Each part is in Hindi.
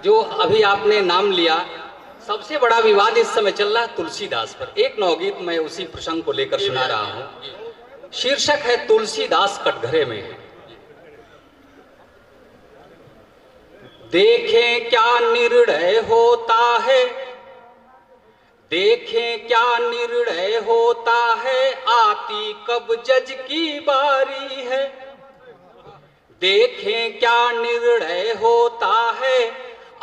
जो अभी आपने नाम लिया, सबसे बड़ा विवाद इस समय चल रहा है तुलसीदास पर। एक नवगीत मैं उसी प्रसंग को लेकर सुना रहा हूं। शीर्षक है तुलसीदास कटघरे में। देखें क्या निर्णय होता है, देखें क्या निर्णय होता है, आती कब जज की बारी है। देखें क्या निर्णय होता है,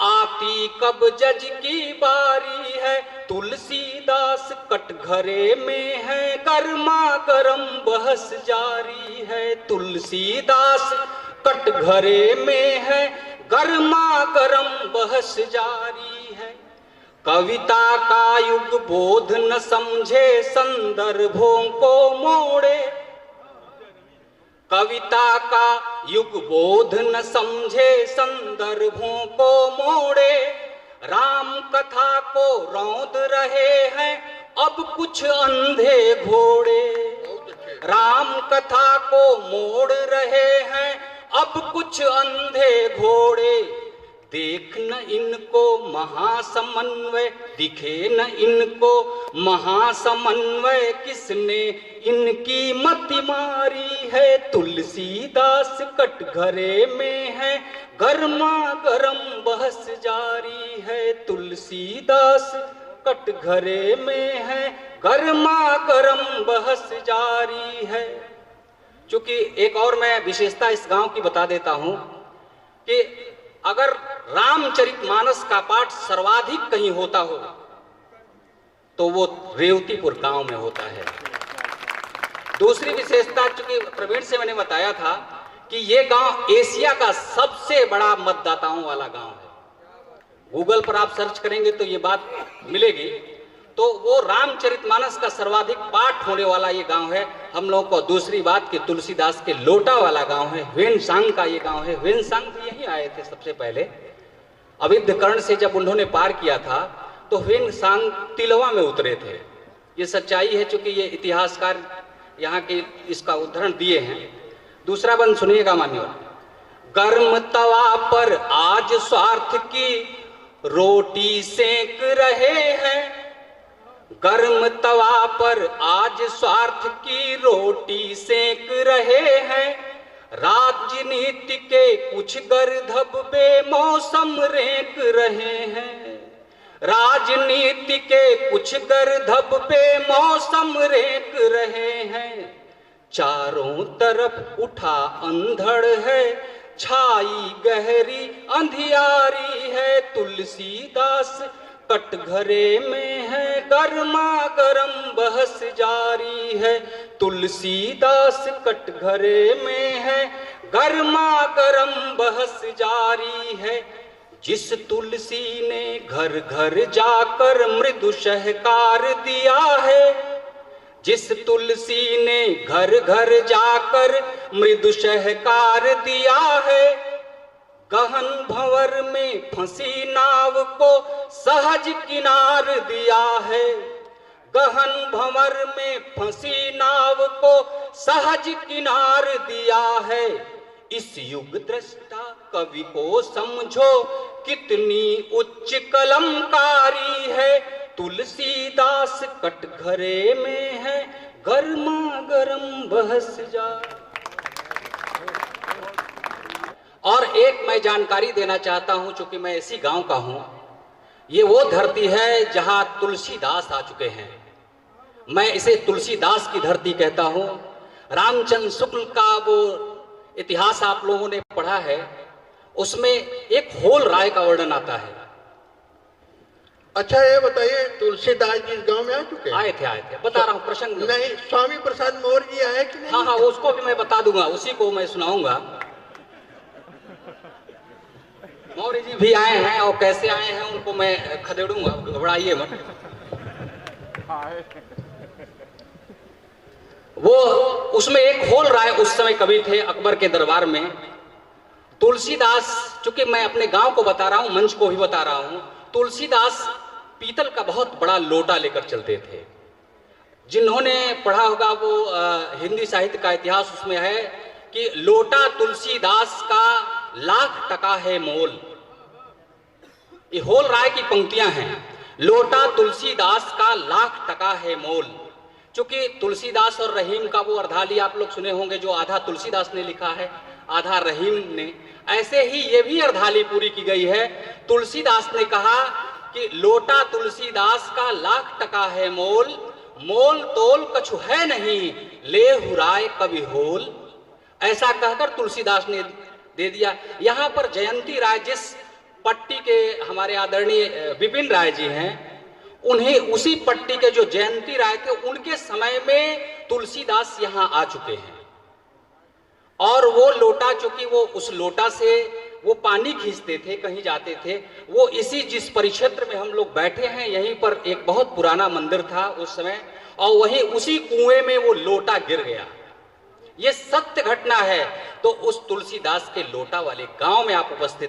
आती कब जज की बारी है। तुलसीदास कटघरे में है, गर्मा गर्म बहस जारी है। तुलसीदास कटघरे में है, गर्मा गर्म बहस जारी है। कविता का युग बोध न समझे, संदर्भों को मोड़े। कविता का युग बोध न समझे, संदर्भों को मोड़े। राम कथा को रौंद रहे हैं अब कुछ अंधे घोड़े। राम कथा को मोड़ रहे हैं अब कुछ अंधे घोड़े। देख न इनको महासमन्वय, दिखे न इनको महासमन्वय, किसने इनकी मति मारी है। तुलसीदास कटघरे में है, गर्मा गर्म बहस जारी है। तुलसीदास कटघरे में है, गर्मा गर्म बहस जारी है। चूंकि एक और मैं विशेषता इस गांव की बता देता हूं कि अगर रामचरितमानस का पाठ सर्वाधिक कहीं होता हो तो वो रेवतीपुर गांव में होता है। दूसरी विशेषता, चूंकि प्रवीण से मैंने बताया था कि ये गांव एशिया का सबसे बड़ा मतदाताओं वाला गांव है। गूगल पर आप सर्च करेंगे तो ये बात मिलेगी। तो वो रामचरितमानस का सर्वाधिक पाठ होने वाला ये गांव है हम लोगों को। दूसरी बात कि तुलसीदास के लोटा वाला गांव है, ह्वेनसांग का ये गांव है। ह्वेनसांग भी यहीं आए थे सबसे पहले। अविद्धकर्ण से जब उन्होंने पार किया था तो ह्वेनसांग तिलवा में उतरे थे। ये सच्चाई है, चूंकि ये इतिहासकार यहाँ के इसका उदाहरण दिए हैं। दूसरा बंद सुनिएगा मान्यवर। गर्म तवा पर आज स्वार्थ की रोटी सेक रहे हैं। गर्म तवा पर आज स्वार्थ की रोटी सेक रहे हैं। राजनीति के कुछ गर्धब बेमौसम रेक रहे हैं। राजनीति के कुछ गर्धब बेमौसम रेक रहे हैं। चारों तरफ उठा अंधड़ है, छाई गहरी अंधियारी है। तुलसीदास कटघरे में है, गर्मा गर्म बहस जारी है। तुलसीदास कटघरे में है, गर्मा गर्म बहस जारी है। जिस तुलसी ने घर घर जाकर मृदु सहकार दिया है। जिस तुलसी ने घर घर जाकर मृदु सहकार दिया है। गहन भंवर में फंसी नाव को सहज किनार दिया है। गहन भंवर में फंसी नाव को सहज किनार दिया है। इस युग दृष्टा कवि को समझो कितनी उच्च कलमकारी है। तुलसीदास कटघरे में है, गर्मा गर्म बहस जा। और एक मैं जानकारी देना चाहता हूं, चूंकि मैं इसी गांव का हूं। ये वो धरती है जहां तुलसीदास आ चुके हैं। मैं इसे तुलसीदास की धरती कहता हूं। रामचंद्र शुक्ल का वो इतिहास आप लोगों ने पढ़ा है, उसमें एक होल राय का वर्णन आता है। अच्छा ये बताइए, तुलसीदास जी इस गांव में आ चुके हैं? आए थे, बता रहा हूँ प्रसंग नहीं। स्वामी प्रसाद मौर्य जी आए कि नहीं? हाँ, उसको भी मैं बता दूंगा, उसी को मैं सुनाऊंगा। मौर्य जी भी आए हैं और कैसे आए हैं उनको मैं खदेड़ूंगा, घबराइए मत। वो उसमें एक होल राय उस समय कवि थे अकबर के दरबार में। तुलसीदास, चूंकि मैं अपने गांव को बता रहा हूं, मंच को भी बता रहा हूं। तुलसीदास पीतल का बहुत बड़ा लोटा लेकर चलते थे। जिन्होंने पढ़ा होगा वो हिंदी साहित्य का इतिहास, उसमें है कि लोटा तुलसीदास का लाख टका है मोल। ये होल राय की पंक्तियां हैं। लोटा तुलसीदास का लाख टका है मोल। चूंकि तुलसीदास और रहीम का वो अर्धाली आप लोग सुने होंगे, जो आधा तुलसीदास ने लिखा है आधा रहीम ने, ऐसे ही ये भी अर्धाली पूरी की गई है। तुलसीदास ने कहा कि लोटा तुलसीदास का लाख टका है मोल, मोल तोल कछु है नहीं, ले हुराय कवि होल। ऐसा कहकर तुलसीदास ने दे दिया। यहाँ पर जयंती राय, जिस पट्टी के हमारे आदरणीय विपिन राय जी हैं, उन्हें उसी पट्टी के जो जयंती राय थे, उनके समय में तुलसीदास यहाँ आ चुके हैं। और वो लोटा, चूंकि वो उस लोटा से वो पानी खींचते थे, कहीं जाते थे, वो इसी जिस परिक्षेत्र में हम लोग बैठे हैं, यहीं पर एक बहुत पुराना मंदिर था उस समय, और वहीं उसी कुएं में वो लोटा गिर गया। ये सत्य घटना है। तो उस तुलसीदास के लोटा वाले गांव में आप उपस्थित